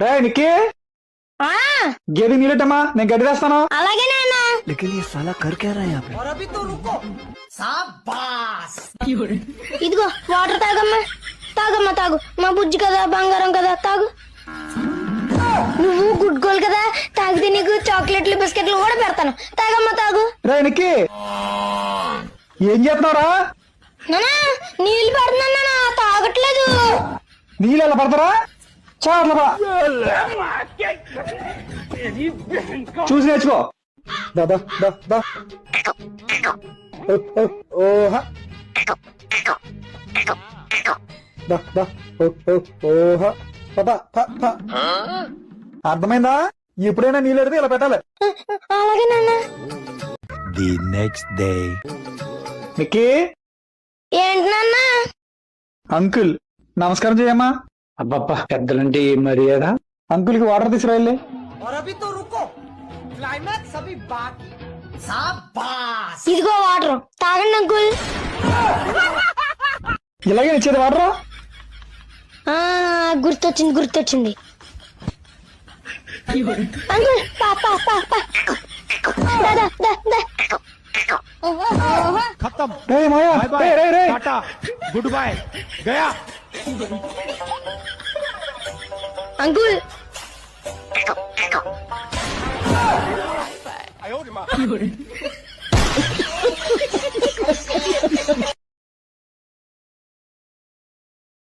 రే నిక్కి ఆ, గేది నీళ్ళటమ్మా నేను గడ్డి తెస్తాను. అలాగే నాన్న. ఇదిగో వాటర్ తాగమ్మా. తాగమ్మా తాగు. మా బుజ్జి కదా, బంగారం కదా, తాగు. నువ్వు గుడ్ గోల్ కదా, తాగితే నీకు చాక్లెట్లు బిస్కెట్లు కూడా పెడతాను. తాగమ్మా తాగు. రే నిక్కి ఏం చేస్తున్నావురా? నానా నీళ్ళు పెడుతున్నాను నాన్న, తాగట్లేదు. నీళ్ళు ఎలా పడతారా? చాలా చూసి నేర్చుకో. దా, దా, దా, దా. ఓ, ఓ, ఓహ. దా, దా, ఓ, ఓ, ఓహ. పద, ప, ప. అర్థమైందా? ఎప్పుడైనా నీళ్ళు ఎడితే ఇలా పెట్టాలి. అలాగే నాన్న. The next day. నిక్కి ఏంటి నాన్న? అంకుల్ నమస్కారం చేయమ్మా. అబ్బబ్బా పెద్దలంటే ఏం మర్యాద. అంకుల్ కి వాటర్ తీసుకురా వెళ్ళి. और अभी तो रुको, क्लाइमैक्स अभी बाकी। शाबाश। ఇదిగో వాటర్ తాగండి అంకుల్. ఇలాగే ఇచ్చేది వాటర్. ఆ, గుర్తొచ్చింది గుర్తొచ్చింది. అంకుల్ పా పా పా పా. దా, దా, దా, దా. खत्म. రే మాయా, बाय बाय. రే, రే, రే. टाटा. Goodbye. गया. అంకుల్